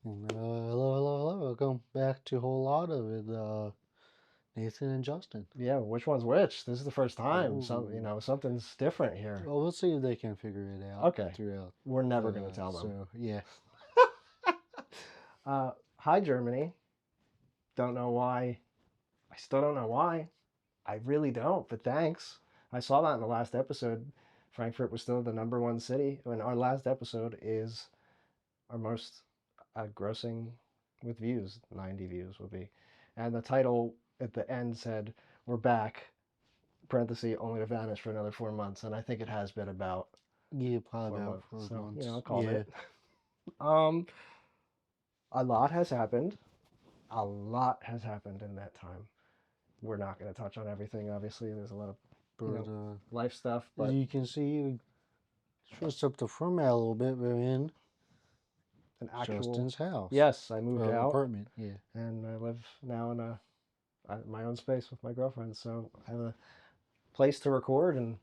Hello. Welcome back to a whole lot of it, Nathan and Justin. Yeah, which one's which? This is the first time. Ooh. Something's different here. Well, we'll see if they can figure it out Okay, throughout. we're never gonna tell them. So yeah, Hi, Germany. Don't know why. I still don't know why. I really don't, but thanks. I saw that in the last episode. Frankfurt was still the number one city, and our last episode is our most grossing with views. 90 views will be. And the title at the end said, "We're back," parenthesis, only to vanish for another 4 months. And I think it has been about yeah, probably four about months. 4 months. I called Yeah, it. Um, a lot has happened. A lot has happened in that time. We're not going to touch on everything. Obviously, there's a lot of but life stuff. as But you can see, we switched up the format a little bit. We're in an actual Justin's house, yes, I moved out apartment. Yeah, and I live now in my own space with my girlfriend. So I have a place to record, and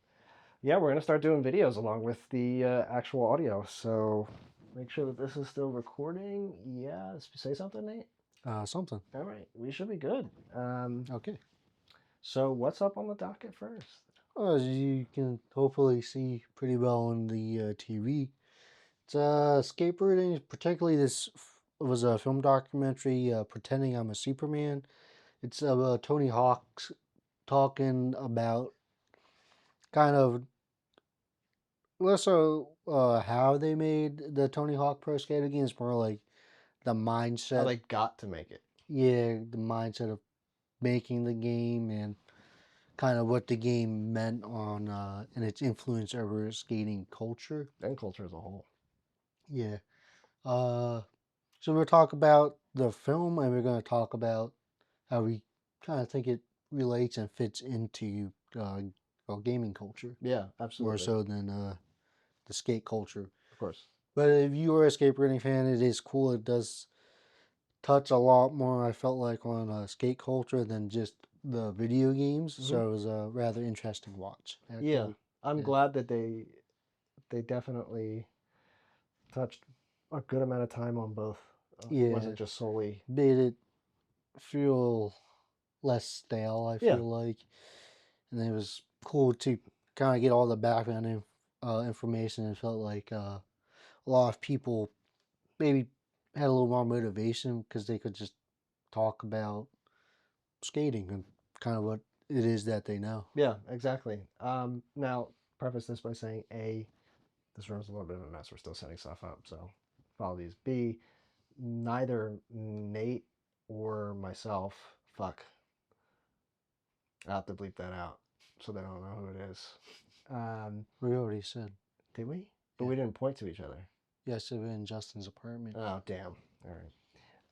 yeah, we're gonna start doing videos along with the actual audio. So make sure that this is still recording. Yeah, say something, Nate. something. All right, we should be good. Okay. So what's up on the docket first? Well, as you can hopefully see pretty well on the TV, it's skateboarding. Particularly, was a film documentary, "Pretending I'm a Superman." It's Tony Hawk's talking about kind of less so how they made the Tony Hawk Pro Skater game. It's more like the How mindset. they got to make it. Yeah, the mindset of making the game and kind of what the game meant on and its influence over skating culture. And culture as a whole. Yeah. Uh, so we'll talk about the film, and we're going to talk about how we kind of think it relates and fits into gaming culture Yeah, more absolutely. so than the skate culture. Of course. But if you are a skateboarding fan, it is cool. It does touch a lot more, I felt like, on skate culture than just the video games. Hmm. So it was a rather interesting watch, Yeah, actually. I'm Yeah. glad that they definitely touched a good amount of time on both. It Yeah. wasn't just solely. Made it feel less stale, I Yeah, feel like. And it was cool to kind of get all the background information. It felt like a lot of people maybe had a little more motivation because they could just talk about skating and kind of what it is that they know. yeah, exactly. Now preface this by saying A, this room's a little bit of a mess. We're still setting stuff up, so apologies. B, neither Nate or myself. Fuck, I have to bleep that out so they don't know who it is. We already said, Did we? But yeah. we didn't point to each other. Yes, it was in Justin's apartment. Oh, damn. All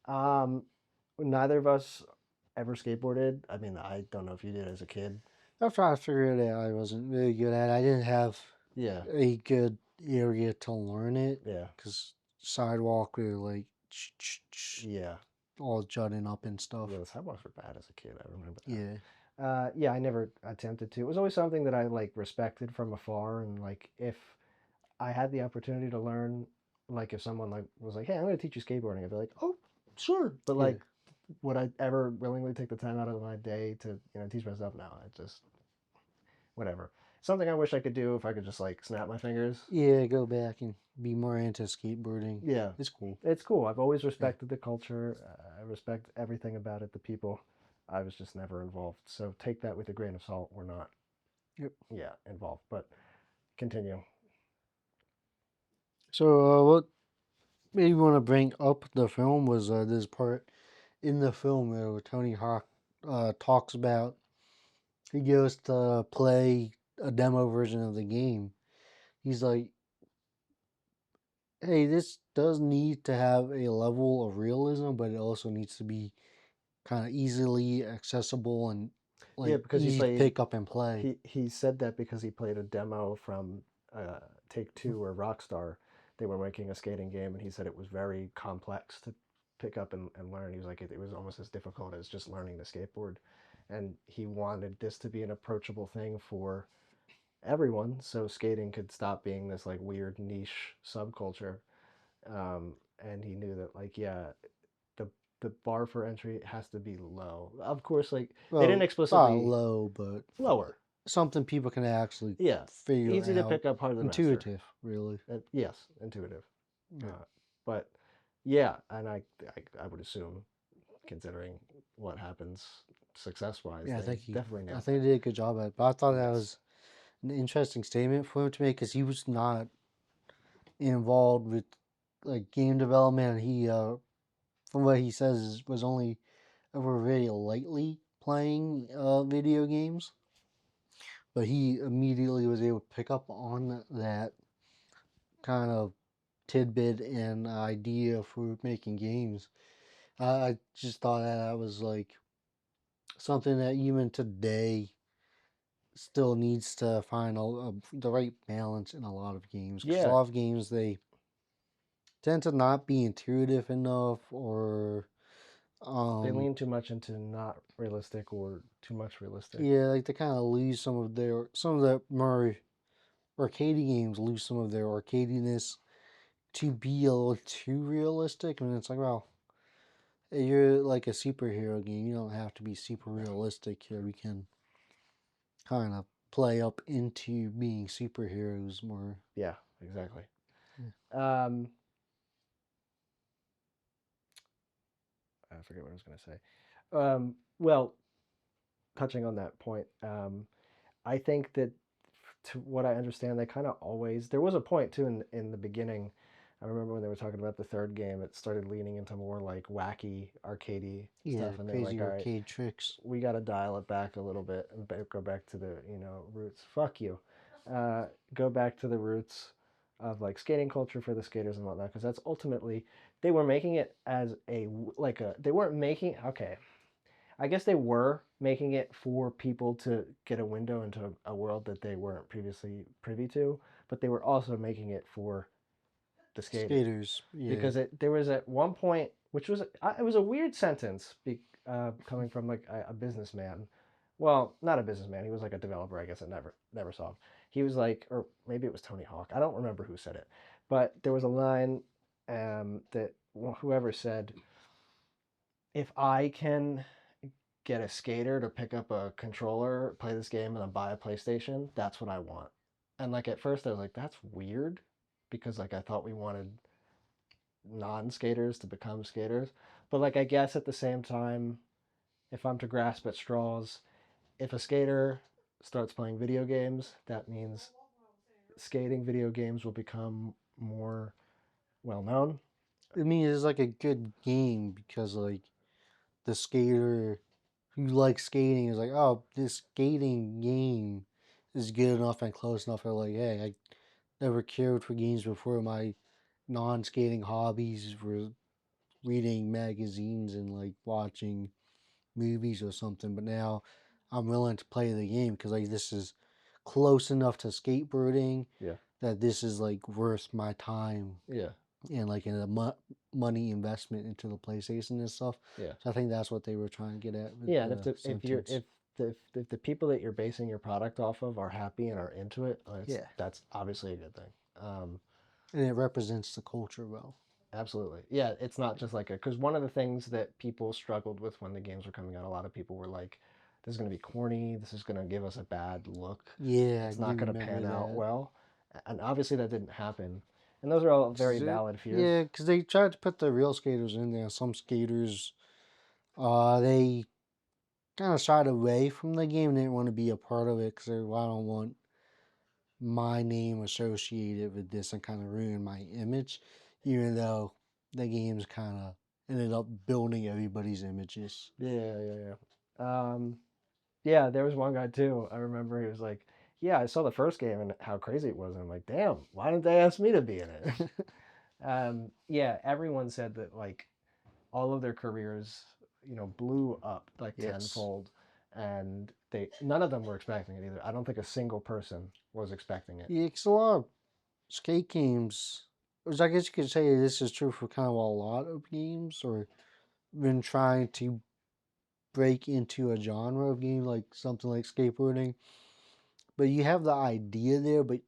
right. Neither of us ever skateboarded. I mean, I don't know if you did as a kid. I've tried to figure it out. I wasn't really good at it. I didn't have Yeah. a good area to learn it Yeah. because sidewalk we were like Yeah. all jutting up and stuff. Yeah, the sidewalks were bad as a kid. I remember that. Yeah. Yeah, I never attempted to. It was always something that I like respected from afar, and like if I had the opportunity to learn, like if someone like was like, "Hey, I'm going to teach you skateboarding," I'd be like, "Oh, sure." But Yeah. like, would I ever willingly take the time out of my day to teach myself? No, I just whatever. Something I wish I could do if I could just like snap my fingers. Yeah, go back and be more into skateboarding. Yeah, It's cool. it's cool. I've always Yeah. respected the culture. I respect everything about it, the people. I was just never involved. So take that with a grain of salt. We're not, Yep. yeah, involved. But continue. So what made me want to bring up the film was this part in the film where Tony Hawk talks about he goes to play a demo version of the game. He's like, hey, this does need to have a level of realism, but it also needs to be kind of easily accessible and Yeah, like because he easy to played. pick up and play. He said that because he played a demo from Take Two or Rockstar. They were making a skating game, and he said it was very complex to pick up and learn. He was like, it was almost as difficult as just learning to skateboard. And he wanted this to be an approachable thing for everyone, so skating could stop being this like weird niche subculture. and he knew that like yeah, the the bar for entry has to be low. Of course, like they didn't Well, not explicitly low, but lower. something people can actually Yeah, figure easy to out. pick up, hard to master. Intuitive, really. Yes, intuitive. Yeah. But yeah, and I would assume, considering what happens success wise, Yeah, they definitely I nailed think it. he did a good job at it. But I thought that Yes. was an interesting statement for him to make because he was not involved with like game development. He, from what he says, was only ever very lightly playing video games. But he immediately was able to pick up on that kind of tidbit and idea for making games. I just thought that was like something that even today still needs to find the right balance in a lot of games because a Yeah, lot of games they tend to not be intuitive enough or they um lean too much into not realistic or too much realistic. yeah, like they kind of lose some of the more arcadey games lose some of their arcadiness to be a little too realistic. I mean, it's like, well, you're like a superhero game. You don't have to be super realistic here. We can kind of play up into being superheroes more. Yeah, exactly. Yeah. Um, I forget what I was going to say. Well, touching on that point, I think that to what I understand, they kind of always there was a point too in the beginning. I remember when they were talking about the third game, it started leaning into more like wacky arcadey Yeah, stuff, and they're crazy like, all right, arcade tricks. we got to dial it back a little bit and go back to the roots. Fuck you. Go back to the roots of like skating culture for the skaters and whatnot, because that's ultimately they were making it as a like a they weren't making okay I guess they were making it for people to get a window into a world that they weren't previously privy to, but they were also making it for the skater Skaters, yeah. because there was at one point which was it was a weird sentence coming from like a businessman. Well, not a businessman. He was like a developer, I guess. It never saw him. He was like, or maybe it was Tony Hawk. I don't remember who said it, but there was a line that whoever said, "If I can get a skater to pick up a controller, play this game, and then buy a PlayStation, that's what I want." And like at first I was like, that's weird because like I thought we wanted non-skaters to become skaters. But like I guess at the same time, if I'm to grasp at straws, if a skater starts playing video games, that means skating video games will become more well known. I mean, it's like a good game because like the skater who likes skating is like, oh, this skating game is good enough and close enough. They're like, hey, I never cared for games before. My non-skating hobbies were reading magazines and like watching movies or something. But now I'm willing to play the game because like this is close enough to skateboarding Yeah. that this is like worth my time Yeah. and like in a money investment into the PlayStation and stuff. Yeah. So I think that's what they were trying to get at with Yeah, and the if you're sentence. if the people that you're basing your product off of are happy and are into it, Yeah, that's obviously a good thing. and it represents the culture well. Absolutely. Yeah, it's not just like a because one of the things that people struggled with when the games were coming out, a lot of people were like, "This is going to be corny. This is going to give us a bad look. Yeah, I It's do not going to remember pan out that. well." And obviously that didn't happen. And those are all very valid fears. Yeah, because they tried to put the real skaters in there. Some skaters, they kind of shied away from the game. They didn't want to be a part of it because they, well, I don't want my name associated with this and kind of ruin my image, even though the game's kind of ended up building everybody's images. Yeah, yeah, yeah. Yeah, there was one guy too. I remember he was like, "Yeah, I saw the first game and how crazy it was." And I'm like, "Damn, why didn't they ask me to be in it?" Yeah, everyone said that like all of their careers, blew up like Yes. tenfold, and they none of them were expecting it either. I don't think a single person was expecting it. Yeah, because a lot of skate games, which I guess you could say this is true for kind of a lot of games, or been trying to break into a genre of game like something like skateboarding. But you have the idea there, but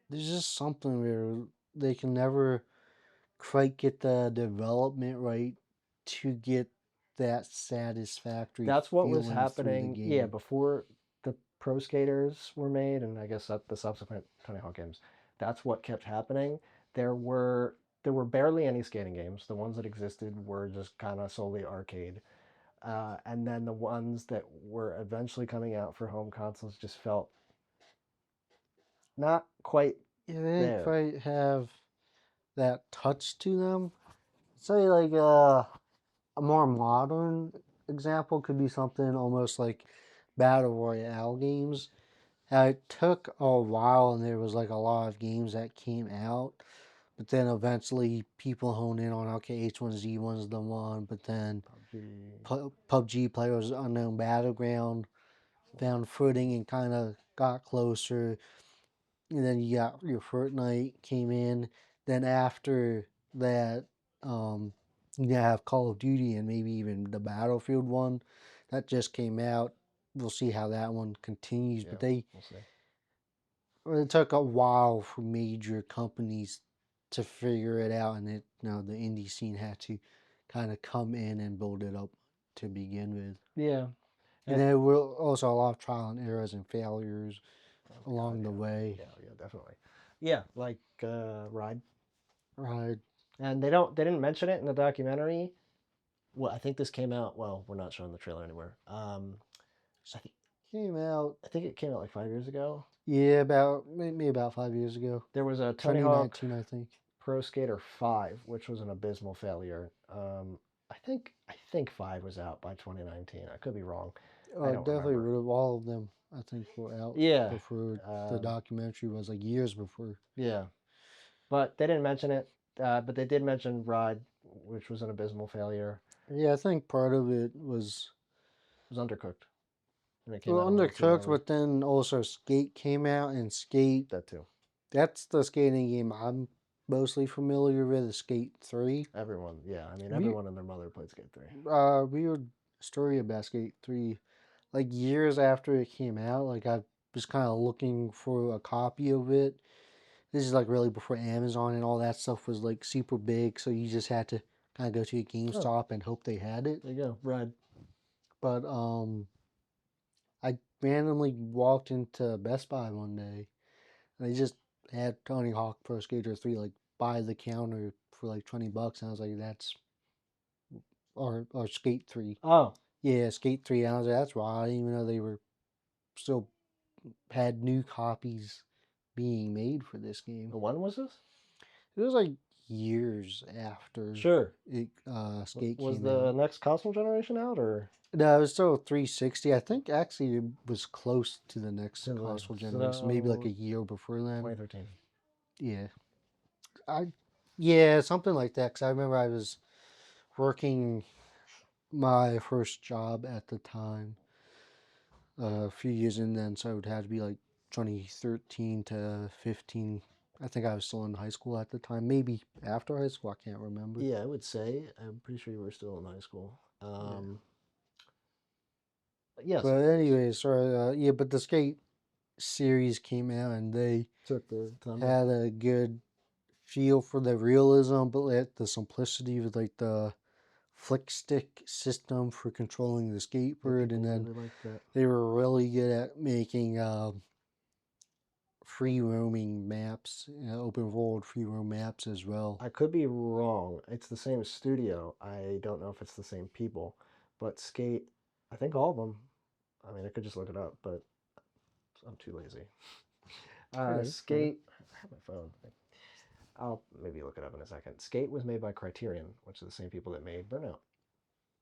there's just something where they can never quite get the development right to get that satisfactory That's what was feeling through the happening. Yeah, game. before the Pro Skaters were made, and I guess the subsequent Tony Hawk games. That's what kept happening. There were there were barely any skating games. The ones that existed were just kind of solely arcade. And then the ones that were eventually coming out for home consoles just felt not quite Yeah, they didn't there. quite have that touch to them. Say like a more modern example could be something almost like battle royale games. How it took a while and there was like a lot of games that came out, but then eventually people hone in on okay, H1Z1's the one, but then PUBG. PUBG Players Unknown Battleground found footing and kind of got closer. And then you got your Fortnite came in. Then after that, um, you have Call of Duty and maybe even the Battlefield one that just came out. We'll see how that one continues, Yeah, but they we'll see. it took a while for major companies to figure it out, and the indie scene had to kind of come in and build it up to begin with. Yeah. And And there were also a lot of trial and errors and failures oh my God, along the way. yeah, yeah, definitely. Yeah, like Ride. Right. And they didn't mention it in the documentary. Well, I think this came out. Well, we're not showing the trailer anywhere. I, th- Came out, I think it came out like 5 years ago. yeah, about maybe about 5 years ago, There was a Tony Hawk 2019, I think. Pro Skater 5, which was an abysmal failure. I think 5 was out by 2019. I could be wrong. I don't Definitely remember. rid of all of them. I think were out Yeah, before the um, documentary was like years before. yeah, but they didn't mention it. But they did mention Ride, which was an abysmal failure. Yeah, I think part of it was It was undercooked, and it came well out a little too undercooked, early. but then also Skate came out, and Skate That too. that's the skating game I'm mostly familiar with. Is Skate 3. Everyone, yeah. I mean, We everyone and their mother played Skate 3. weird story about Skate 3. Like years after it came out, like I was kind of looking for a copy of it. This is like really before Amazon and all that stuff was like super big, so you just had to kind of go to a Oh, GameStop and hope they had it. there you go. Ride. But I randomly walked into Best Buy one day and they just had Tony Hawk Pro Skater 3 like by the counter for like $20, and I was like, that's or Skate 3. Oh, Yeah, Skate 3. And I was like, that's why I didn't even know they were still had new copies being made for this game. when was this? It was like years after Sure. Skate Was came the out. next console generation out or No, it was still 360. I think actually it was close to the next to the console generation, maybe like so a year before then. 2013? Yeah, I yeah something like that. Cause I remember I was working my first job at the time, a few years in then, so it would have to be like 2013 to 15. I think I was still in high school at the time, maybe after high school. I can't remember. Yeah, I would say. I'm pretty sure you were still in high school. Yeah. Yes, But anyways, sorry. Yeah, but the Skate series came out and they took the thunder. had a good feel for the realism, but like the simplicity with like the flick stick system for controlling the Yeah, skateboard, and people then really liked that. they were really good at making free roaming maps, open world free roam maps as well. I could be wrong. It's the same studio. I don't know if it's the same people, but Skate, I think all of them. I mean, I could just look it up, but I'm too lazy. Okay, fair. Skate, I have my phone. I'll maybe look it up in a second. Skate was made by Criterion, which are the same people that made Burnout.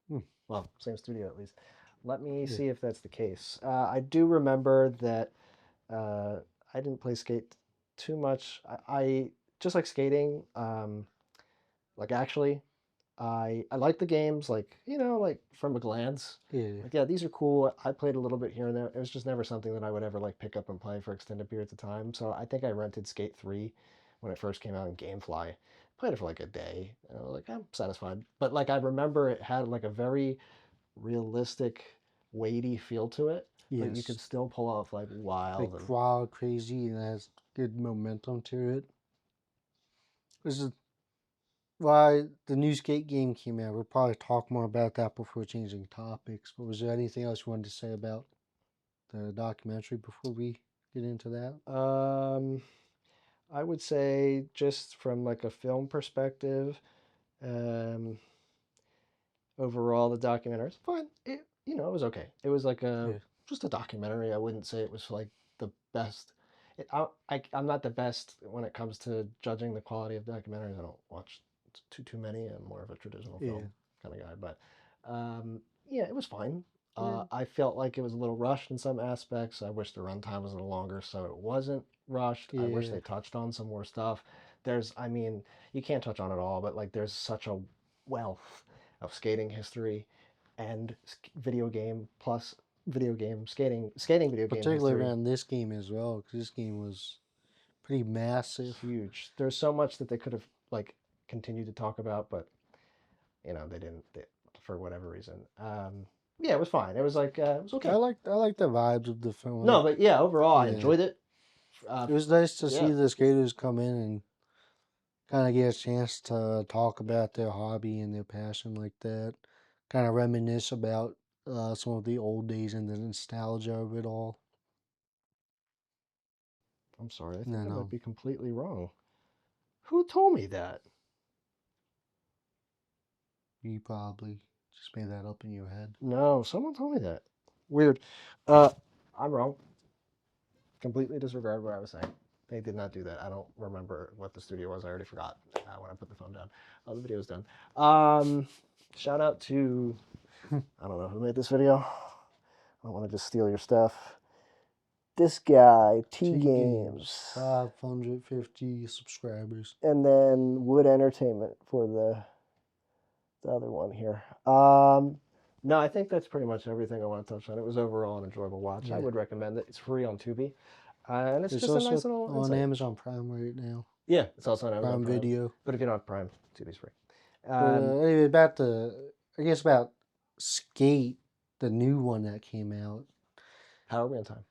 Hmm, Well, same studio at least. Let me yeah, see if that's the case. I do remember that uh, I didn't play Skate too much. I just like skating. Like actually, I like the games. Like like from a glance. yeah, Like yeah, these are cool. I played a little bit here and there. It was just never something that I would ever like pick up and play for extended periods of time. So I think I rented Skate 3 when it first came out in GameFly. Played it for like a day. And I was like, I'm satisfied. But like I remember it had like a very realistic, weighty feel to it, but you could yes. still pull off like wild Like and wild, crazy, and has good momentum to it. This is why the new skate game came out. We'll probably talk more about that before changing topics. But was there anything else you wanted to say about the documentary before we get into that? Um, I would say just from like a film perspective, um, overall the documentary was fine. It was okay. It was like a Yeah, just a documentary. I wouldn't say it was like the best. I'm not the best when it comes to judging the quality of documentaries. I don't watch too many. I'm more of a traditional yeah, film kind of guy. But yeah, it was fine. yeah, I felt like it was a little rushed in some aspects. I wish the runtime was a little longer so it wasn't rushed. I wish yeah. they touched on some more stuff. I mean, you can't touch on it all, but like there's such a wealth of skating history and video game plus video game skating video game Particularly history. around this game as well, because this game was pretty massive. Huge. There's so much that they could have like continued to talk about, but they didn't for whatever reason. Yeah, it was fine. It was like it was okay. I like the vibes of the film. No, but yeah, overall I Yeah, enjoyed it. it was nice to Yeah, see the skaters come in and kind of get a chance to talk about their hobby and their passion like that. Kind of reminisce about some of the old days and the nostalgia of it all. I'm sorry. I And think I then might be completely wrong. Who told me that? you probably just made that up in your head. No, someone told me that. Weird. Uh, I'm wrong. Completely disregard what I was saying. They did not do that. I don't remember what the studio was. I already forgot when I put the phone down. Oh, the video's done. Shout out to I don't know who made this video. I don't want to just steal your stuff. This guy, T T Games, Games, 550 subscribers. and then Wood Entertainment for the other one here. No, I think that's pretty much everything I want to touch on. It was overall an enjoyable watch. I Yeah. would recommend it. It's free on Tubi. And it's It's just a also nice little on insight. Amazon Prime right now. Yeah, it's also on Amazon Prime Prime. Video. But if you don't have Prime, Tubi's free. But Um, anyway, about I guess about Skate, the new one that came out. how are we on time?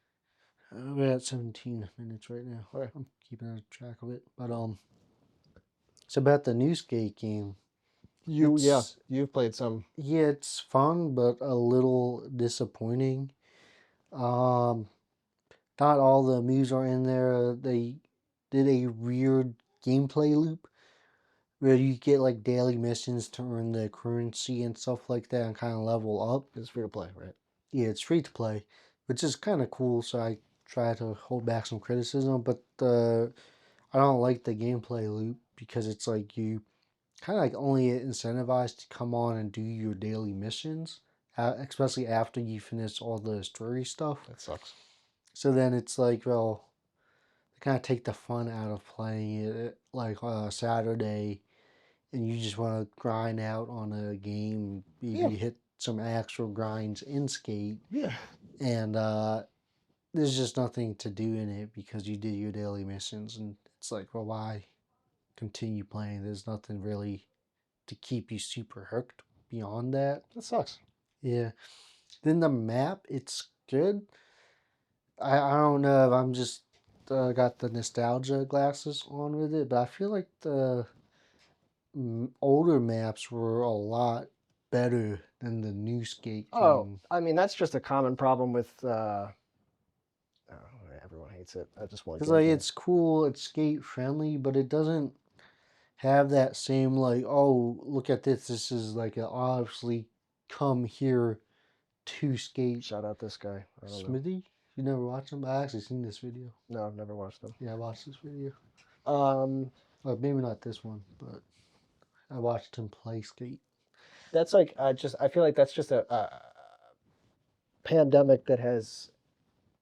We're at 17 minutes right now. Okay. I'm keeping track of it. But it's about the new Skate game. Yeah, It's you've played some. yeah, it's fun, but a little disappointing. Um, Not all the moves are in there. They did a weird gameplay loop where you get like daily missions to earn the currency and stuff like that and kind of level up. It's free to play, right? Yeah, it's free to play, which is kind of cool. So I try to hold back some criticism, but I don't like the gameplay loop because it's like you kind of like only incentivized to come on and do your daily missions, especially after you finish all the story stuff. That sucks. So then it's like, well, they kind of take the fun out of playing it like on a Saturday and you just want to grind out on a game, Yeah, maybe hit some actual grinds in Skate, yeah. and there's just nothing to do in it because you did your daily missions, and it's like, well, why continue playing? There's nothing really to keep you super hooked beyond that. That sucks. Yeah. Then the map, it's good. I don't know if I'm just got the nostalgia glasses on with it, but I feel like the older maps were a lot better than the new skate Oh, game. I mean that's just a common problem with. Oh, everyone hates it. I just want Cause like gameplay. it's cool, it's skate friendly, but it doesn't have that same like, oh, look at this. This is like a obviously come here to skate. Shout out this guy. I don't know. Smithy, you never watched him? I actually seen this video. No, I've never watched him. Yeah, I watched this video. Um, Well, maybe not this one, but I watched him play skate. that's like I feel like that's just a pandemic that has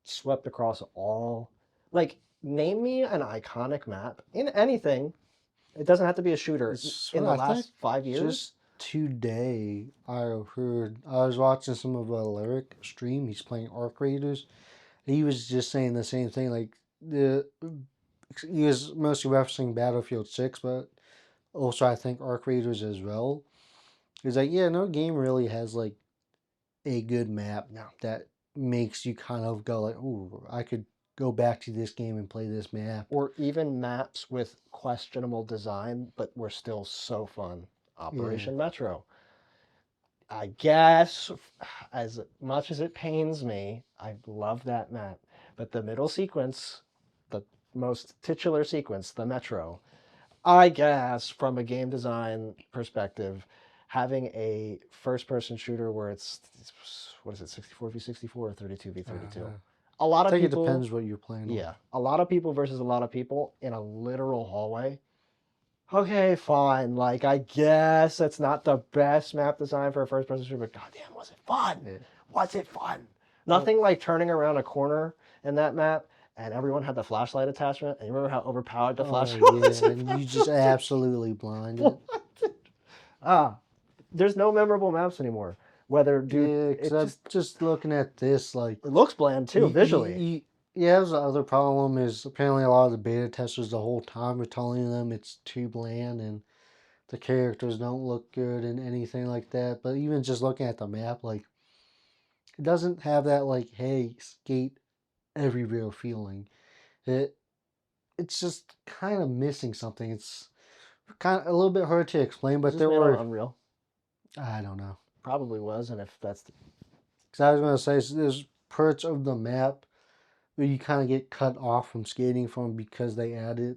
swept across all. Like, name me an iconic map in anything. It doesn't have to be a shooter. It's In the I think last 5 years, just today I heard I was watching some of a lyric stream. He's playing Arc Raiders. He was just saying the same thing. Like the he was mostly referencing Battlefield 6, but also I think Arc Raiders as well. He's like, yeah, no game really has like a good map no. that makes you kind of go like, oh, I could go back to this game and play this map. Or even maps with questionable design, but were still so fun. Yeah. Operation Metro. I guess, as much as it pains me, I love that map. But the middle sequence, the most titular sequence, the Metro, I guess from a game design perspective, having a first person shooter where what is it, 64v64 or 32v32? I A lot of think it people, depends what you're playing on. yeah, a lot of people versus a lot of people in a literal hallway. Okay, fine. Like, I guess it's not the best map design for a first person shooter, but goddamn, was it fun? Yeah. Was it fun? Well, Nothing like turning around a corner in that map and everyone had the flashlight attachment. And you remember how overpowered the oh flashlight was? yeah, and you just absolutely blinded. Ah, there's no memorable maps anymore. Whether, dude, Yeah, because it I'm just just looking at this like it looks bland too visually. yeah. The other problem is apparently a lot of the beta testers the whole time are telling them it's too bland and the characters don't look good and anything like that. But even just looking at the map, like it doesn't have that like hey skate everywhere feeling. It it's just kind of missing something. It's kind of a little bit hard to explain, Was but this there made on were Unreal? I don't know. Probably was, and if that's the, Because I was gonna say so there's parts of the map where you kind of get cut off from skating from because they added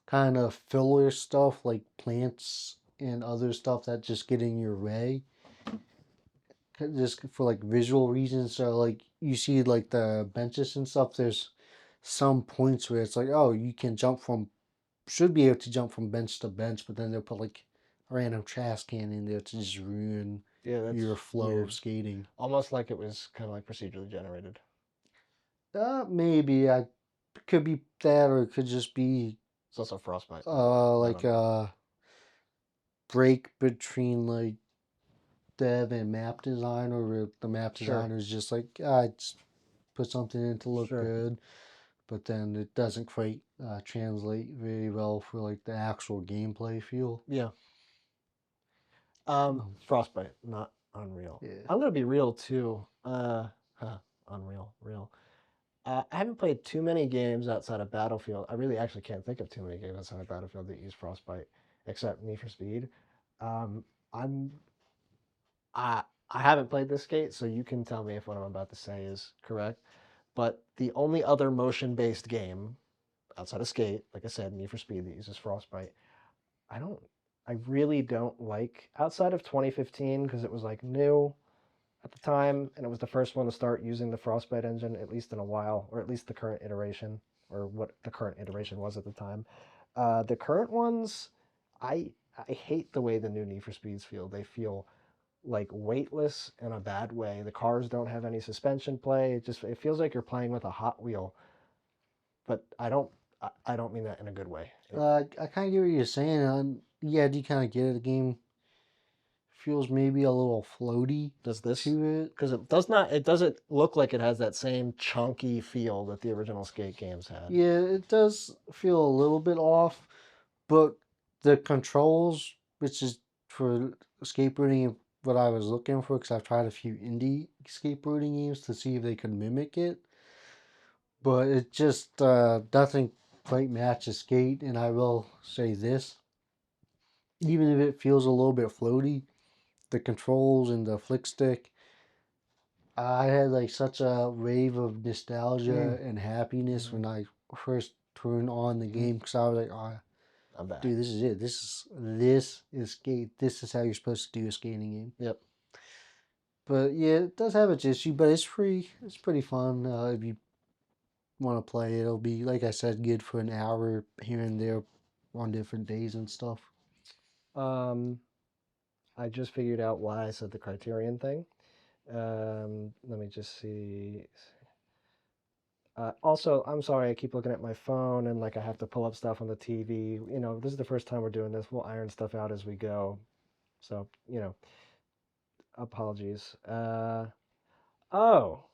kind of filler stuff like plants and other stuff that just get in your way just for like visual reasons. So like you see like the benches and stuff, there's some points where it's like, oh, you can jump from should be able to jump from bench to bench, but then they'll put like a random trash can in there to just ruin yeah, that's your flow of weird. skating. Almost like it was kind of like procedurally generated. Maybe I could be that, or it could just be It's also Frostbite, by the way, not like Unreal. break between like dev and map design, or the map Sure, designer is just like I just put something in to look sure. good, but then it doesn't quite translate very well for like the actual gameplay feel. Yeah. Um, Frostbite, not Unreal. yeah. I'm gonna be real too. Unreal, real. I haven't played too many games outside of Battlefield. I really actually can't think of too many games outside of Battlefield that use Frostbite, except Need for Speed. Um, I'm I I haven't played this skate, so you can tell me if what I'm about to say is correct. But the only other motion-based game outside of Skate, like I said, Need for Speed that uses Frostbite, I don't, I really don't like outside of 2015 because it was like new at the time and it was the first one to start using the Frostbite engine at least in a while, or at least the current iteration, or what the current iteration was at the time. The current ones, I I hate the way the new Need for Speeds feel. They feel like weightless in a bad way. The cars don't have any suspension play. It feels like you're playing with a Hot Wheel, but I don't mean that in a good way. I kind of get what you're saying. Yeah, do you kind of get it? The game feels maybe a little floaty Does this? to it. Because it doesn't look like it has that same chunky feel that the original Skate games had. Yeah, it does feel a little bit off, but the controls, which is for skateboarding, what I was looking for, because I've tried a few indie skateboarding games to see if they could mimic it, but it just nothing quite matches skate. And I will say this, even if it feels a little bit floaty, the controls and the flick stick, I had like such a wave of nostalgia Mm. and happiness Mm-hmm. when I first turned on the Mm-hmm. game because I was like, oh, I'm back. dude, this is it. This is skate. This is how you're supposed to do a skating game. Yep. But yeah, it does have its issue, but it's free. It's pretty fun. If you want to play it, it'll be like I said, good for an hour here and there on different days and stuff. Um, I just figured out why I said the Criterion thing. Let me just see. Also, I'm sorry, I keep looking at my phone and like I have to pull up stuff on the TV. You know, this is the first time we're doing this. We'll iron stuff out as we go. So, apologies. Oh,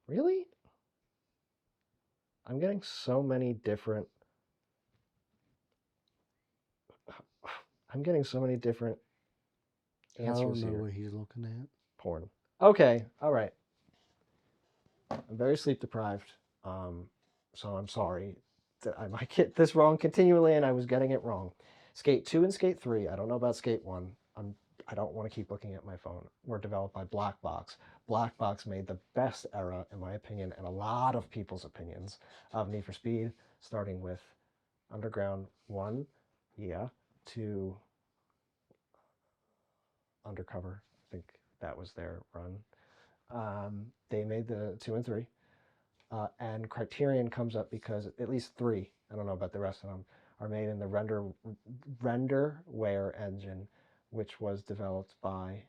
really? I'm getting so many different. I'm getting so many different I don't answers know here. what he's looking at. Porn. Okay, all right. I'm very sleep deprived. So I'm sorry that I might get this wrong continually, and I was getting it wrong. Skate 2 and Skate 3. I don't know about Skate 1. I don't want to keep looking at my phone. Were developed by Black Box. Black Box made the best era, in my opinion, and a lot of people's opinions, of Need for Speed, starting with Underground 1, yeah, to Undercover. I think that was their run. They made the 2 and 3. And Criterion comes up because at least 3, I don't know about the rest of them, are made in the renderware engine, which was developed by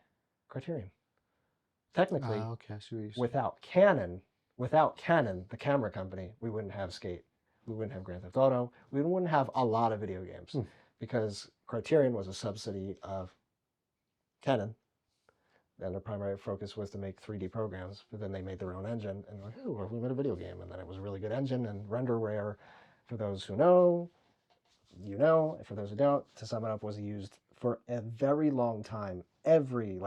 Criterion. Technically, Ah, okay, I see what you're saying. without Canon, the camera company, we wouldn't have Skate, we wouldn't have Grand Theft Auto, we wouldn't have a lot of video games, Hmm. because Criterion was a subsidy of Canon, and their primary focus was to make 3D programs. But then they made their own engine, and like, oh, we made a video game, and then it was a really good engine. And renderware, for those who know, you know, for those who don't, to sum it up, was used for a very long time. Every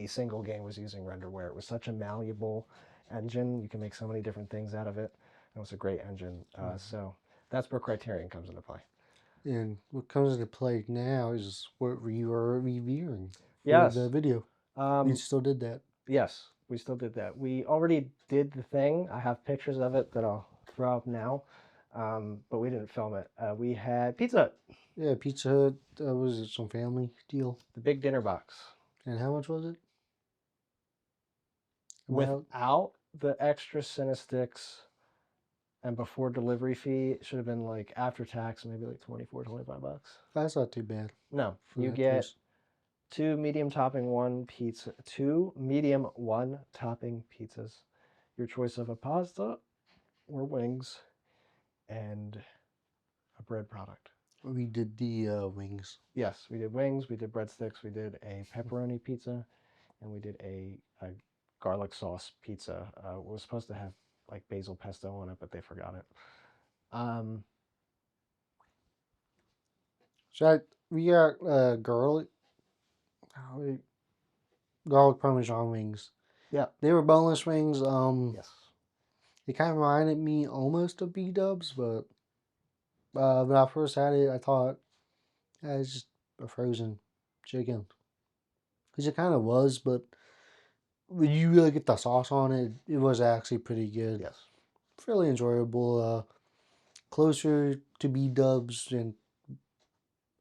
single game was using renderware. It was such a malleable engine. You can make so many different things out of it. It was a great engine. So that's where Criterion comes into play. And what comes into play now is what you are reviewing for the Yes. video. We Um, still did that. Yes, we still did that. We already did the thing. I have pictures of it that I'll throw up now, but we didn't film it. We had Pizza Hut, Yeah, Pizza Hut, was it some family deal? the big dinner box, And how much was it? About? without the extra Cinesticks and before delivery fee. It should have been like after tax, maybe like 24, 25 bucks. That's not too bad No, for you that get price. two medium topping, one pizza, two medium, one topping pizzas, your choice of a pasta or wings, and a bread product. We did the wings. Yes, we did wings, we did breadsticks, we did a pepperoni pizza, and we did a garlic sauce pizza. It was supposed to have like basil pesto on it, but they forgot it. Um, We got uh, garlic parmesan wings. yeah, They were boneless wings. yes. They kind of reminded me almost of B Dubs, but when I first had it, I thought it's just a frozen chicken, because it kind of was. But when you really get the sauce on it, it was actually pretty good. Yes. Fairly enjoyable. Closer to B Dubs, and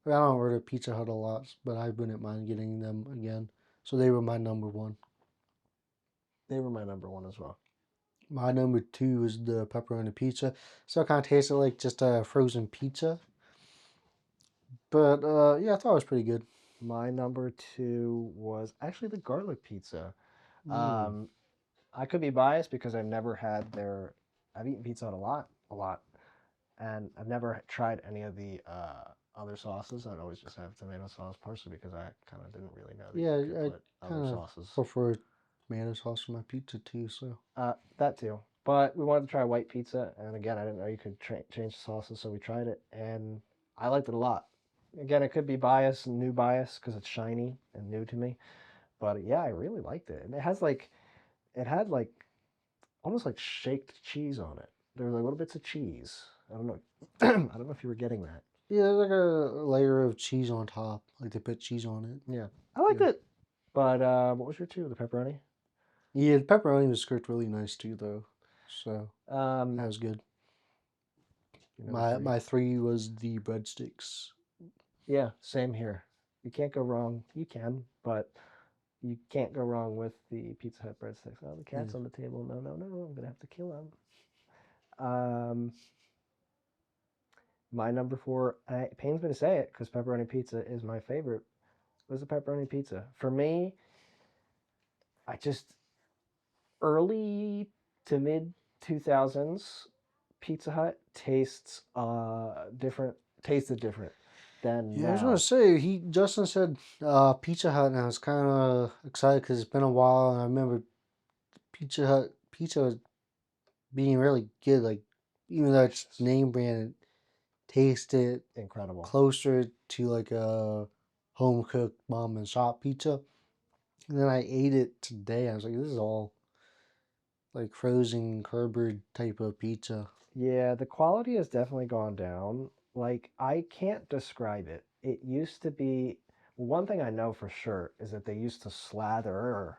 I don't order Pizza Hut a lot, but I wouldn't mind getting them again. So they were my number one. They were my number one as well. My number two is the pepperoni pizza. So it kind of tasted like just a frozen pizza. But yeah, I thought it was pretty good. My number two was actually the garlic pizza. Mm. Um, I could be biased because I've never had their. I've eaten Pizza Hut a lot, and I've never tried any of the other sauces. I'd always just have tomato sauce, partially because I kind of didn't really know that Yeah, you could I put other kind of sauces. prefer tomato sauce on my pizza too. So That too. But we wanted to try white pizza, and again, I didn't know you could change the sauces, so we tried it, and I liked it a lot. Again, it could be bias, new bias, because it's shiny and new to me. But yeah, I really liked it. And it had like almost like shaked cheese on it. There were like little bits of cheese. I don't know. I don't know if you were getting that. yeah, there's like a layer of cheese on top, like they put cheese on it. Yeah, I liked Yeah, it. But what was your two? The pepperoni. yeah. The pepperoni was cooked really nice too, though. So Um, that was good. your number My three. my three was the breadsticks. Yeah, same here. You can't go wrong. You can, but you can't go wrong with the Pizza Hut breadsticks. Oh, the Yeah. cat's on the table. No, no, no. I'm gonna have to kill him. Um, my number four. It pains me to say it because pepperoni pizza is my favorite. Was the pepperoni pizza for me? I just early to mid 2000s Pizza Hut tasted different than Yeah, I was gonna now. say Justin said Pizza Hut, and I was kind of excited because it's been a while, and I remember Pizza Hut pizza being really good. Like even though it's name brand, it tasted Incredible. closer to like a home cooked mom and shop pizza. And then I ate it today. I was like, this is all like frozen cardboard type of pizza. Yeah, the quality has definitely gone down. Like, I can't describe it. It used to be one thing I know for sure is that they used to slather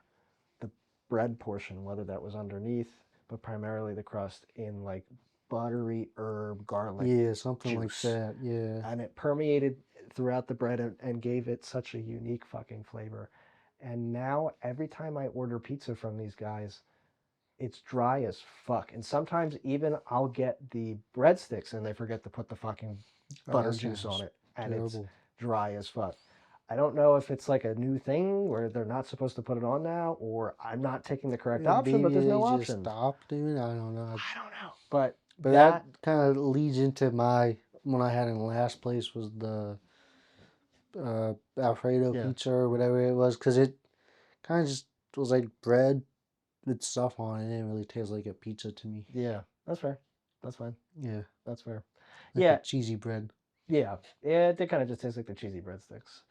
the bread portion, whether that was underneath, but primarily the crust, in like buttery herb garlic Yeah, something like juice. that. Yeah. And it permeated throughout the bread and gave it such a unique fucking flavor. And now every time I order pizza from these guys, it's dry as fuck. And sometimes even I'll get the breadsticks and they forget to put the fucking Oh, butter that juice on sounds it, and it's terrible. dry as fuck. I don't know if it's like a new thing where they're not supposed to put it on now, or I'm not taking the correct option, but Maybe there's they no just options. stopped doing it. I don't know. I don't know. But But that that, kind of leads into my one I had in last place was the Alfredo yeah, pizza or whatever it was, because it kind of just was like bread with stuff on it. It didn't really taste like a pizza to me. yeah, that's fair. That's fine. Yeah, That's fair. like a Yeah, cheesy bread. yeah, yeah. It kind of just tastes like the cheesy breadsticks.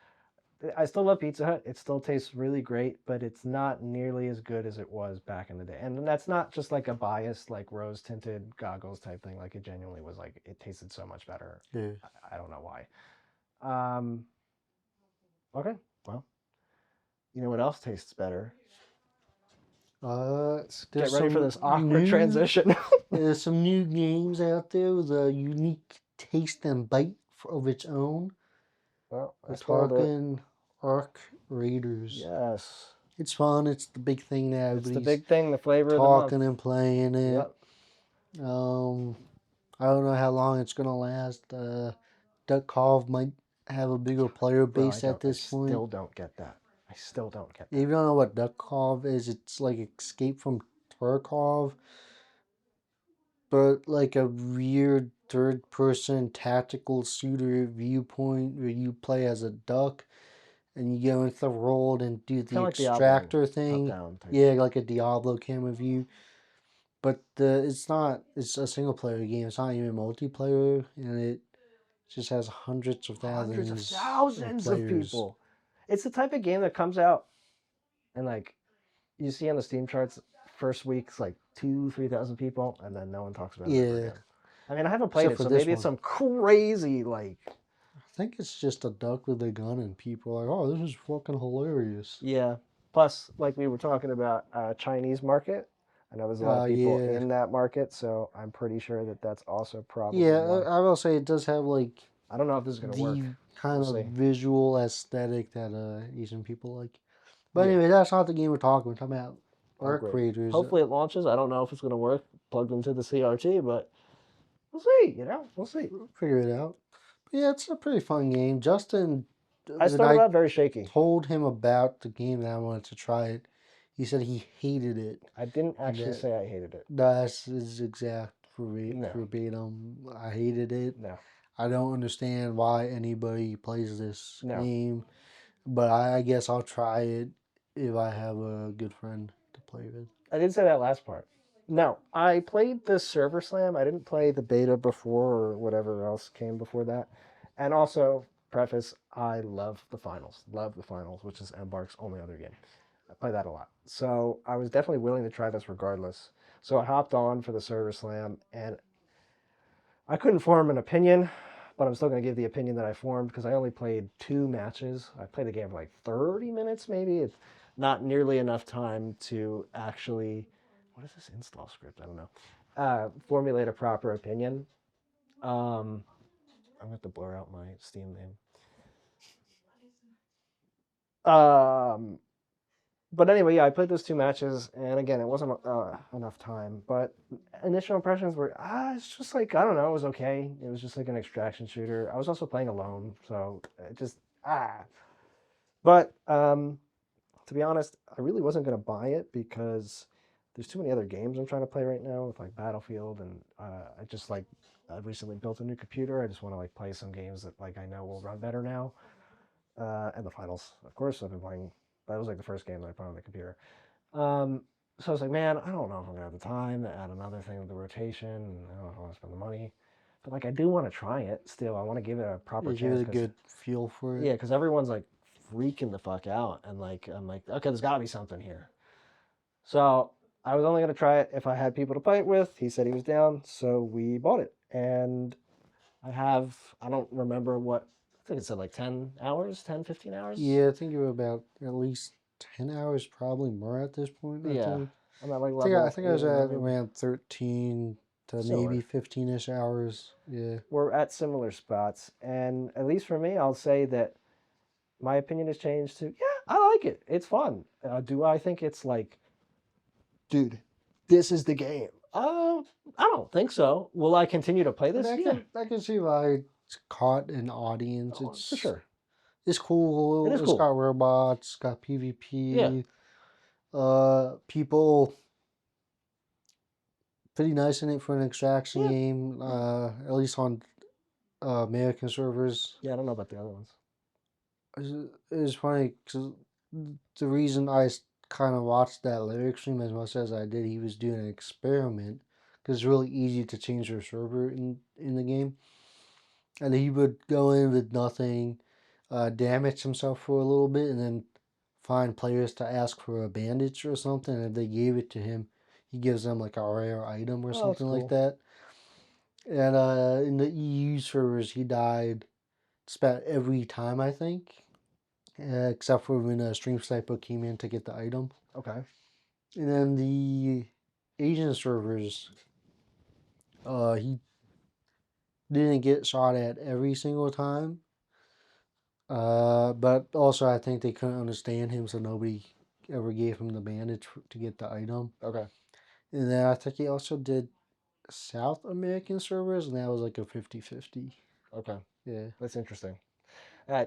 I still love Pizza Hut. It still tastes really great, but it's not nearly as good as it was back in the day. And that's not just like a biased, like rose tinted goggles type thing. Like it genuinely was like it tasted so much better. Yeah. I don't know why. Um, okay, well, you know what else tastes better? Let's get There's ready for some this awkward new transition. there's some new games out there with a unique taste and bite of its own. Well, I We're spoiled it. talking Arc Raiders. Yes, It's fun. It's the big thing now. it's the Everybody's big thing, the flavor of the month. talking and playing it. Yep. Um, I don't know how long it's gonna last. Duckov might have a bigger player Bro, base at I this point. still don't get that. I still don't get If you that. don't know what Duckov is, it's like Escape from Tarkov, but like a weird third-person tactical shooter viewpoint where you play as a duck and you go into the world and do It's the kind of like Diablo, extractor top thing. down type. Yeah, like a Diablo camera view. But it's not. It's a single player game. It's not even multiplayer, and it just has hundreds of Hundreds of thousands of thousands of players. people. It's the type of game that comes out and like you see on the Steam charts, first week's like 3,000 people, and then no one talks about it ever Yeah, again. I mean, I haven't played except it, for so this maybe it's one. some crazy like I think it's just a duck with a gun, and people are like, "Oh, this is fucking hilarious." yeah. Plus, like we were talking about, Chinese market. I know there's a lot of people Yeah, in that market, so I'm pretty sure that that's also yeah. probably why. I will say it does have like I don't know if this is gonna work. the kind We'll of see. visual aesthetic that Asian people like. But Yeah. anyway, that's not the game we're talking. We're talking about Oh, Arc great. Raiders. Hopefully it launches. I don't know if it's gonna work plugged into the CRT, but we'll see. We'll see. Figure it out. But yeah, it's a pretty fun game. Justin, I when started I out very shaky. told him about the game that I wanted to try it, he said he hated it. I didn't And actually that say I hated it. that's his exact No, verbatim. I hated it. no, I don't understand why anybody plays this no. game, but I guess I'll try it if I have a good friend to play with. I did say that last part. No, I played the Server Slam. I didn't play the beta before or whatever else came before that. And also, preface, I love the finals. Love the finals, which is Embark's only other game. I play that a lot. So I was definitely willing to try this regardless. So I hopped on for the Server Slam, and I couldn't form an opinion, but I'm still going to give the opinion that I formed because I only played 2 matches. I played the game for like 30 minutes, maybe. It's not nearly enough time to actually, what is this install script? I don't know. Formulate a proper opinion. I'm going to have to blur out my Steam name. Um, but anyway, yeah, I played those 2 matches, and again, it wasn't enough time. But initial impressions were, it's just like, I don't know, it was okay. It was just like an extraction shooter. I was also playing alone, so it just ah. But to be honest, I really wasn't gonna buy it because there's too many other games I'm trying to play right now with like Battlefield, and I just like I recently built a new computer. I just want to like play some games that like I know will run better now. And the finals, of course, I've been playing. That was like the first game that I put on the computer. Um, so I was like, man, I don't know if I'm gonna have the time to add another thing to the rotation. And I don't know if I want to spend the money, but like I do want to try it still. I want to give it a proper Yeah, give it chance a because good feel for it. yeah, because everyone's like freaking the fuck out, and like I'm like, okay, there's got to be something here. So I was only going to try it if I had people to play it with. He said he was down, so we bought it. And I don't remember what, I think it said like 10 hours, 10, 15 hours. Yeah, I think you're about at least 10 hours, probably more at this point. I Yeah. think. I'm at like I level think I 8 was or at 9. around 13 to maybe Similar. 15ish hours. Yeah. We're at similar spots. And at least for me, I'll say that my opinion has changed to, yeah, I like it. It's fun. Do I think it's like, dude, this is the game? I don't think so. Will I continue to play I mean, this? Yeah, I can see why it's caught an audience. oh, for sure. It's It is cool. It's cool. got robots, it's got Yeah, PvP. People pretty nice in it for an extraction yeah, game. At least on American servers. yeah. I don't know about the other ones. It's funny because the reason I kind of watched that lyric stream as much as I did, he was doing an experiment because it's really easy to change your server in the game, and he would go in with nothing, damage himself for a little bit, and then find players to ask for a bandage or something. And if they gave it to him, he gives them like a rare item or Oh, that's something like cool. that. And in the EU servers, he died just about every time, I think, except for when a stream sniper came in to get the item. Okay. And then the Asian servers, he didn't get shot at every single time. But also I think they couldn't understand him, so nobody ever gave him the bandage to get the item. Okay. And then I think he also did South American servers, and that was like a 50-50. Okay. Yeah. That's interesting.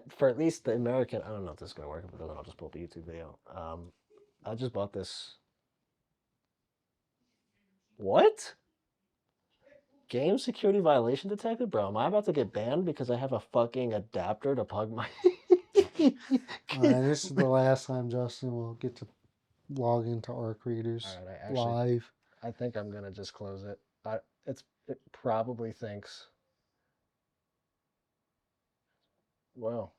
For at least the American, I don't know if this is gonna work. If it doesn't, I'll just pull up a YouTube video. I just bought this. What? Game security violation detected, bro. Am I about to get banned because I have a fucking adapter to plug my? And this is the last time Justin will get to log into Arc All Raiders right. live. I think I'm gonna just close it. It probably thinks. Well,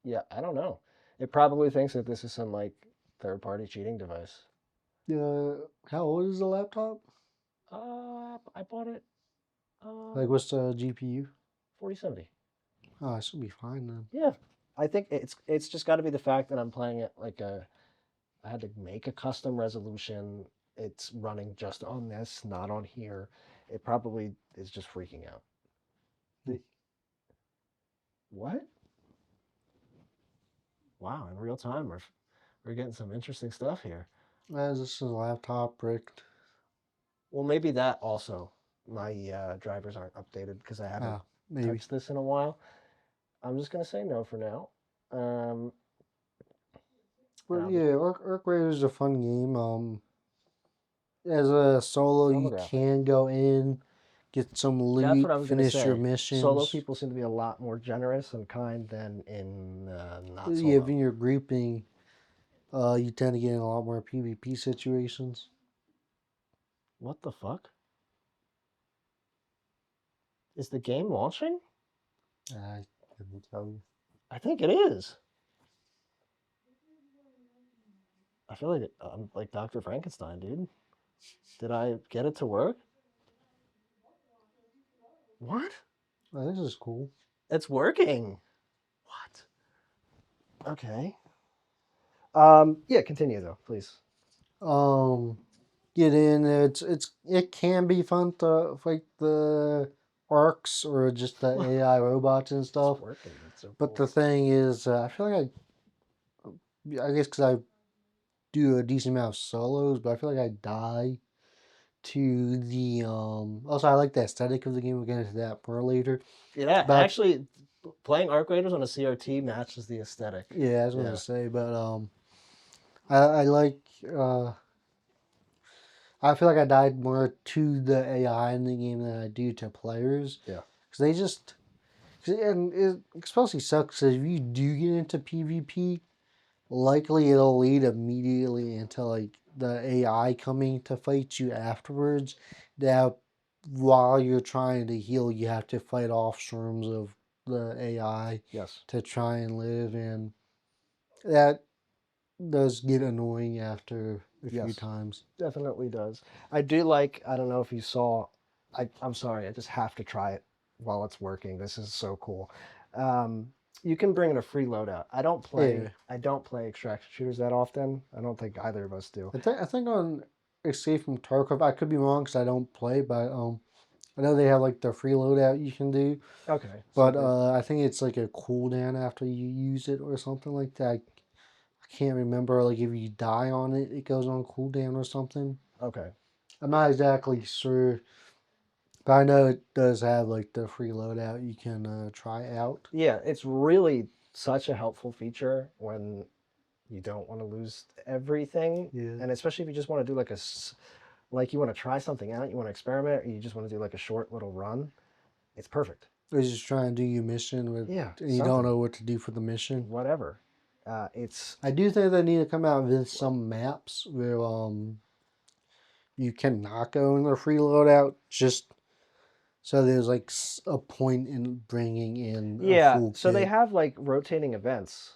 yeah, I don't know. It probably thinks that this is some like third party cheating device. How old is the laptop? I bought it Like, what's the GPU? 4070. Oh, it should be fine then. Yeah, I think it's just got to be the fact that I'm playing it like a. I had to make a custom resolution. It's running just on this, not on here. It probably is just freaking out. The, what? Wow, in real time, we're getting some interesting stuff here. As this is a laptop bricked. Well, maybe that also. My drivers aren't updated because I haven't Ah, maybe. touched this in a while. I'm just gonna say no for now. Um, and But I'll just yeah, Arc Raiders is a fun game. As a solo, you demographic. can go in, get some That's what loot, I was gonna finish your say. Solo missions. people seem to be a lot more generous and kind than in not Yeah, solo. when you're grouping, you tend to get in a lot more PvP situations. What the fuck? Is the game launching? I couldn't tell you. I think it is. I feel like I'm like Dr. Frankenstein, dude. Did I get it to work? What? Oh, this is cool. It's working. What? Okay. Yeah, continue though, please. Um, get in. It can be fun to fight the arcs or just the AI robots and It's stuff. working. It's so But cool. the thing is, I feel like I guess because I do a decent amount of solos, but I feel like I die to the Also, I like the aesthetic of the game. We'll get into that more later. Yeah, But actually, playing Arc Raiders on a CRT matches the aesthetic. yeah, I was gonna Yeah. say, but I like I feel like I died more to the AI in the game than I do to players Yeah. because they just and it especially sucks if you do get into PvP. Likely it'll lead immediately into like the AI coming to fight you afterwards. That while you're trying to heal, you have to fight off swarms of the AI Yes. to try and live, and that does get annoying after a few Yes, times. definitely does. I do like, I don't know if you saw, I'm sorry, I just have to try it while it's working. This is so cool. Um, you can bring in a free loadout. Yeah, I don't play extraction shooters that often. I don't think either of us do. I think on Escape from Tarkov, I could be wrong because I don't play, but I know they have like the free loadout you can do, Okay, so but they, I think it's like a cooldown after you use it or something like that. I can't remember. Like if you die on it, it goes on cooldown or something. okay. I'm not exactly sure, but I know it does have like the free loadout you can try out. Yeah, it's really such a helpful feature when you don't want to lose everything. Yeah, And especially if you just want to do like like you want to try something out, you want to experiment, or you just want to do like a short little run, it's perfect. or just trying to do your mission with, Yeah, and you don't something, know what to do for the mission. whatever. It's I do think they need to come out with some maps where you cannot go in the free loadout just so there's like a point in bringing in a Yeah, full so they kit. have like rotating events.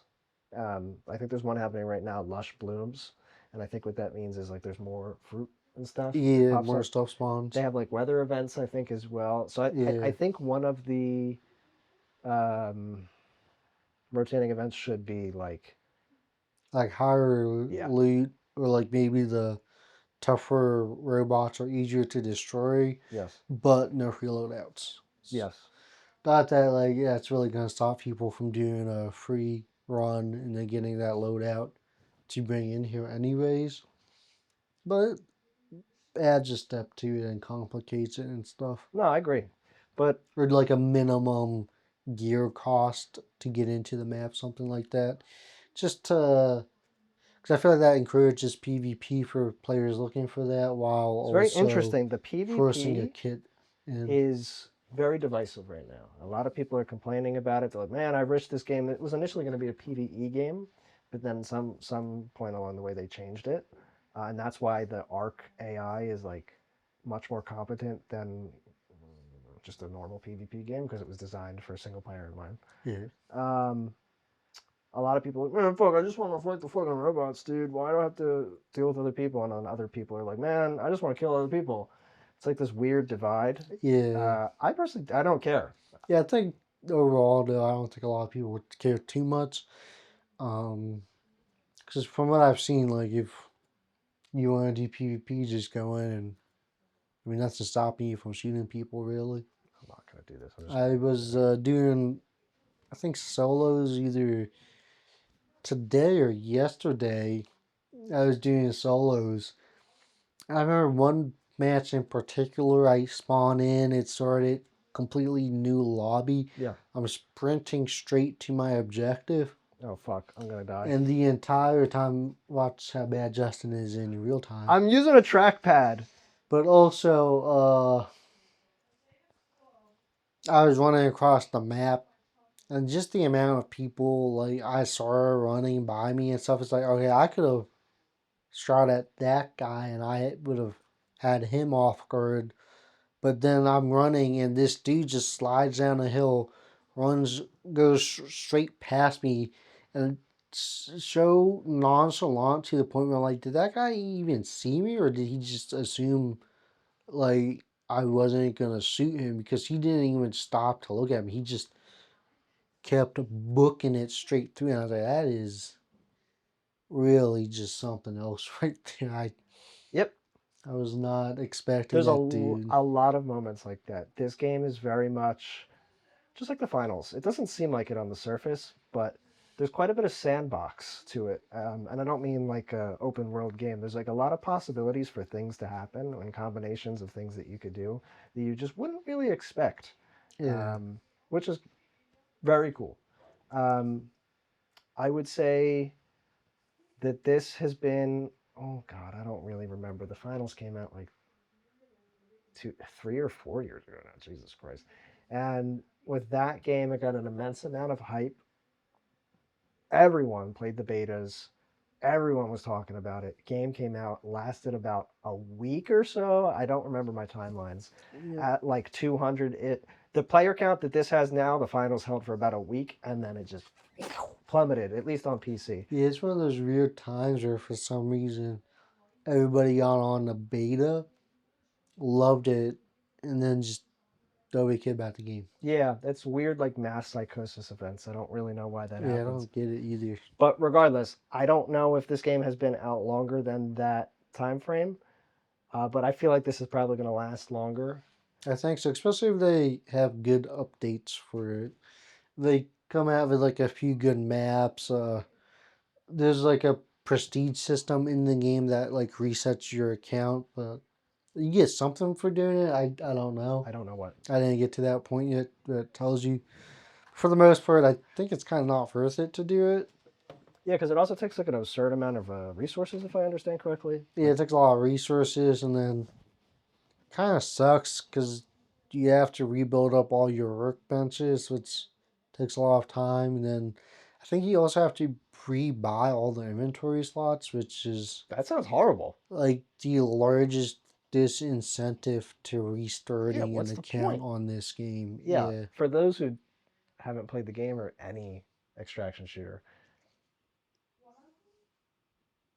I think there's one happening right now, Lush Blooms, and I think what that means is like there's more fruit and stuff that Yeah, pops more up. stuff They spawns. have like weather events, I think, as well. So I Yeah, think one of the um, rotating events should be like, like higher yeah, loot or like maybe the tougher robots are easier to destroy, yes, but no free loadouts. yes. Not that like yeah, it's really gonna stop people from doing a free run and then getting that loadout to bring in here anyways. But it adds a step to it and complicates it and stuff. No, I agree, but Or like a minimum gear cost to get into the map, something like that. Just to because I feel like that encourages PvP for players looking for that, while it's very also interesting. The forcing a PvP kit in. is very divisive right now. A lot of people are complaining about it. They're like, "Man, I wish this game." It was initially going to be a PVE game, but then some point along the way they changed it, and that's why the Arc AI is like much more competent than just a normal PvP game because it was designed for a single player in mind. Yeah, Um, a lot of people are like, man, fuck, I just want to fight the fucking robots, dude. Why do I have to deal with other people? And then other people are like, man, I just want to kill other people. It's like this weird divide. yeah, I personally, I don't care. yeah. I think overall, though, I don't think a lot of people would care too much. Um, because from what I've seen, like if you want to do PvP, just go in and I mean that's to stop you from shooting people. Really, I'm not gonna do this. I'm just I gonna go was there. doing I think solos either today or yesterday. I was doing solos. I remember one match in particular. I spawned in. It started completely new lobby. Yeah. I'm sprinting straight to my objective, Oh fuck, I'm gonna die. and the entire time, watch how bad Justin is in real time. I'm using a trackpad. But also, I was running across the map, and just the amount of people like I saw running by me and stuff. It's like okay, I could have shot at that guy, and I would have had him off guard. But then I'm running, and this dude just slides down the hill, runs, goes straight past me, and so nonchalant to the point where I'm like, did that guy even see me, or did he just assume like I wasn't gonna shoot him because he didn't even stop to look at me. He just kept booking it straight through, and I was like, that is really just something else right there. Yep. I was not expecting There's that dude. a lot of moments like that. This game is very much just like the finals. It doesn't seem like it on the surface, but there's quite a bit of sandbox to it. And I don't mean like a open world game. There's like a lot of possibilities for things to happen and combinations of things that you could do that you just wouldn't really expect, Yeah, which is very cool. Um, I would say that this has been, oh God, I don't really remember. The finals came out like 3 or 4 years ago now. Jesus Christ. And with that game, it got an immense amount of hype. Everyone played the betas. Everyone was talking about it. Game came out, lasted about a week or so. I don't remember my timelines. yeah, At like 200, the player count that this has now, the finals held for about a week, and then it just plummeted, at least on PC. Yeah, it's one of those weird times where for some reason everybody got on the beta, loved it, and then just nobody cared about the game. Yeah, that's weird, like mass psychosis events. I don't really know why that Yeah, I happens. don't get it either. But regardless, I don't know if this game has been out longer than that time frame. But I feel like this is probably going to last longer. I think so, especially if they have good updates for it. They come out with like a few good maps. There's like a prestige system in the game that like resets your account, but you get something for doing it. I don't know. I don't know what. I didn't get to that point yet that tells you. For the most part, I think it's kind of not worth it to do it. Yeah, because it also takes like an absurd amount of resources, if I understand correctly. Yeah, Like, it takes a lot of resources, and then kind of sucks because you have to rebuild up all your workbenches, which takes a lot of time. And then I think you also have to pre-buy all the inventory slots, which is that sounds horrible. like the largest disincentive to Yeah, restarting an what's the account point? on this game. Yeah, Yeah, for those who haven't played the game or any extraction shooter,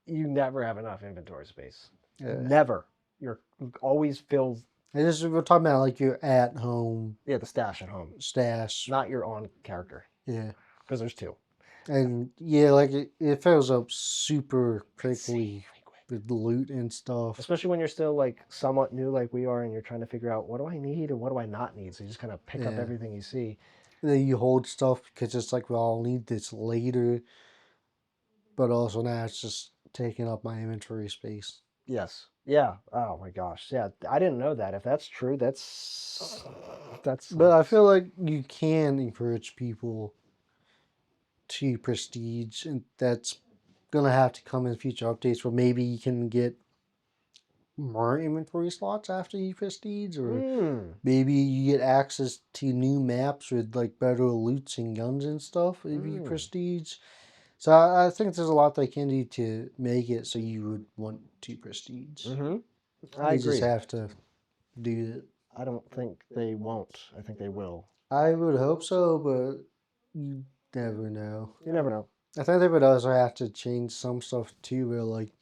you never have enough inventory space. yeah. Never. You're always filled. And this is we're talking about like your at-home Yeah, the stash at home, stash. not your on character, Yeah. because there's two. And yeah, like it fills up super quickly Insanely quick. with loot and stuff. Especially when you're still like somewhat new, like we are, and you're trying to figure out what do I need and what do I not need. So you just kind of pick up Yeah. everything you see. And then you hold stuff because it's like, well, I'll need this later, but also now it's just taking up my inventory space. Yes. Yeah. Oh my gosh. Yeah. I didn't know that. If that's true, that But I sucks. feel like you can encourage people to prestige, and that's gonna have to come in future updates where maybe you can get more inventory slots after you prestige, or Hmm. maybe you get access to new maps with like better loots and guns and stuff if you Hmm. prestige. So I think there's a lot they can do to make it so you would want to prestige. Mm-hmm. I They just agree. have to do it. I don't think they won't. I think they will. I would hope so, but you never know. You never know. I think they would also have to change some stuff too, where like,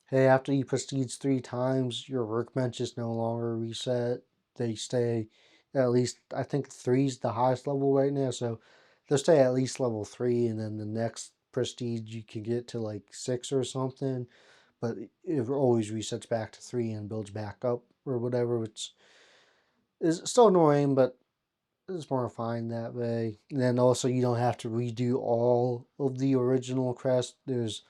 hey, after you prestige 3 times, your workbench is no longer reset. They stay at least, I think three's the highest level right now, so they'll stay at least level 3, and then the next prestige you can get to like 6 or something, but it always resets back to 3 and builds back up or whatever, which is still annoying, but it's more fine that way. And then also you don't have to redo all of the original crests. There's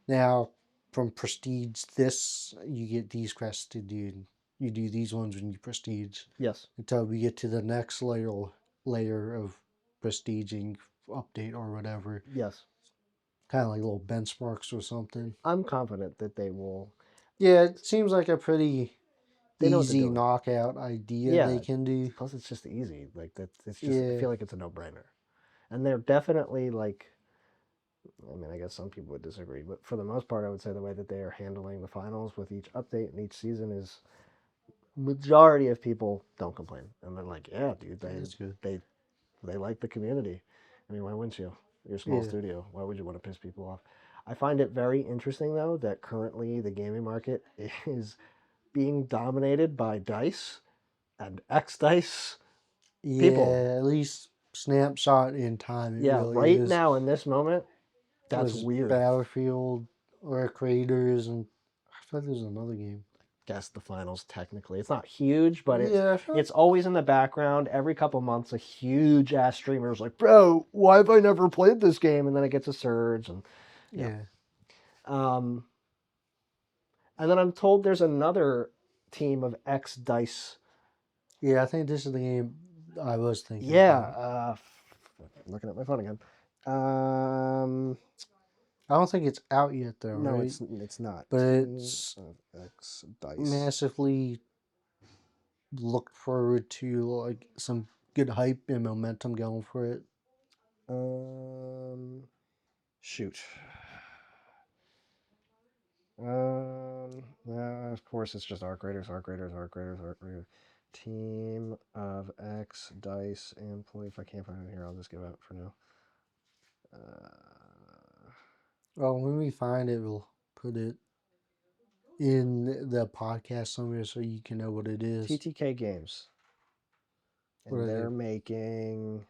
now from prestige this you get these crests to do. You do these ones when you prestige Yes. until we get to the next layer of prestiging update or whatever. Yes. Kind of like little benchmarks or something. I'm confident that they will. Yeah, it seems like a pretty They know what they're easy doing. knockout idea they Yeah. can do. Plus, it's just easy. Like that. It's just. I Yeah, feel like it's a no-brainer. And they're definitely like. I mean, I guess some people would disagree, but for the most part, I would say the way that they are handling the finals with each update and each season is majority of people don't complain, and they're like, "Yeah, dude, that's good. they like the community. I mean, why wouldn't you? You're a small Yeah. studio. Why would you want to piss people off?" I find it very interesting though that currently the gaming market is being dominated by Dice and X Dice people. Yeah, at least snapshot in time it Yeah, really right is. now in this moment, that's Was weird. Battlefield or Creators, and I feel like there's another game. Guess the finals technically. It's not huge, but it's Yeah, I feel like it's always in the background. Every couple months, a huge ass streamer is like, "Bro, why have I never played this game?" And then it gets a surge, and yeah. yeah. Um, and then I'm told there's another team of X Dice. Yeah, I think this is the game I was thinking Yeah, about. looking at my phone again. Um, I don't think it's out yet though, no, right? it's not. But Team it's of X Dice. massively looked forward to, like some good hype and momentum going for it. Um, shoot. Of course, it's just Arc Raiders, Arc Raiders, Arc Raiders, Arc Raiders. Team of X Dice employee. If I can't find it here, I'll just give up for now. Well, when we find it, we'll put it in the podcast somewhere so you can know what it is. TTK Games. What And are they're they? making...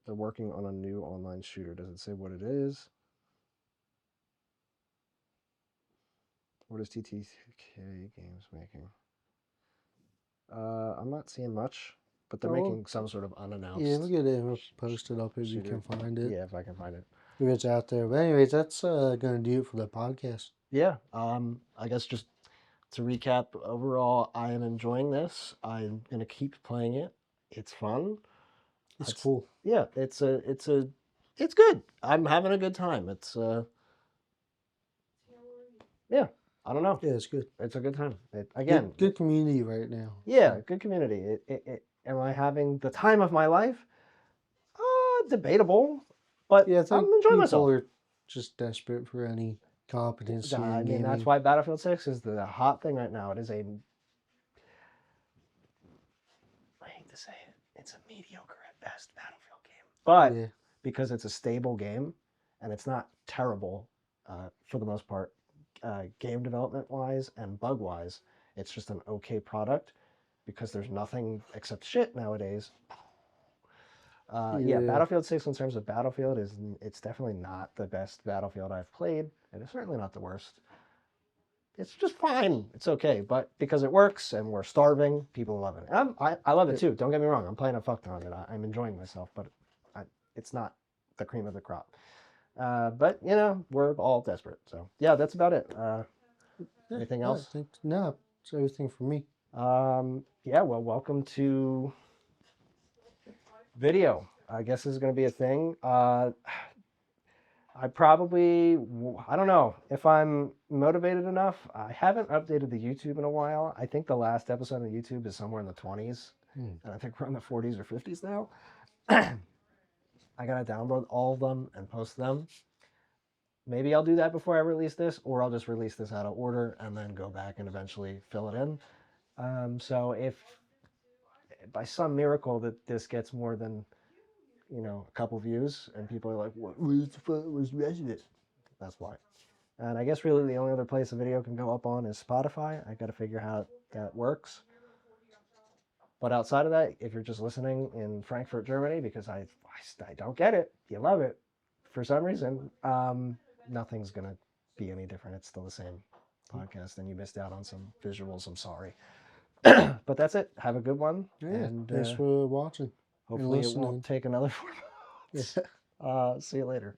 They're working on a new online shooter. Does it say what it is? What is TTK Games making? I'm not seeing much, but they're Oh, making some sort of yeah, we'll unannounced get it. We'll post it up if you shooter. can find it. Yeah, if I can find it. If it's out there. But anyways, that's gonna do it for the podcast. Yeah. I guess just to recap, overall, I am enjoying this. I'm gonna keep playing it. It's fun. It's It's cool. yeah. It's good. I'm having a good time. It's yeah. I don't know. Yeah, it's good. It's a good time. Good, good community right now. Yeah, So. good community. Am I having the time of my life? Debatable, but Yeah, I I'm think enjoying people myself. are just desperate for any competency I in mean, that's gaming. why Battlefield 6 is the hot thing right now. It is I hate to say it, it's a mediocre at best Battlefield game. But Yeah, because it's a stable game and it's not terrible for the most part, game development wise and bug wise, it's just an okay product because there's nothing except shit nowadays. Yeah, yeah, Battlefield 6 in terms of Battlefield it's definitely not the best Battlefield I've played, and it's certainly not the worst. It's just fine. It's okay, but because it works and we're starving, people love it. I love it yeah. too. Don't get me wrong. I'm playing a fuck ton of it. I'm enjoying myself, but it's not the cream of the crop. But we're all desperate. So yeah, that's about it. Yeah, Anything I else? think no, it's everything for me. Yeah. Well, welcome to video. I guess this is going to be a thing. I don't know if I'm motivated enough. I haven't updated the YouTube in a while. I think the last episode on YouTube is somewhere in the 20s, Hmm. and I think we're in the 40s or 50s now. I gotta download all of them and post them. Maybe I'll do that before I release this, or I'll just release this out of order and then go back and eventually fill it in. So if by some miracle that this gets more than a couple views and people are like, "What was the fuck was the rest of it?" That's why. And I guess really the only other place a video can go up on is Spotify. I got to figure how that works. But outside of that, if you're just listening in Frankfurt, Germany, because I don't get it, you love it for some reason, nothing's going to be any different. It's still the same podcast, and you missed out on some visuals. I'm sorry. But that's it. Have a good one. Yeah, And thanks for watching and hopefully it won't listening. take another 4 Yeah. months. See you later.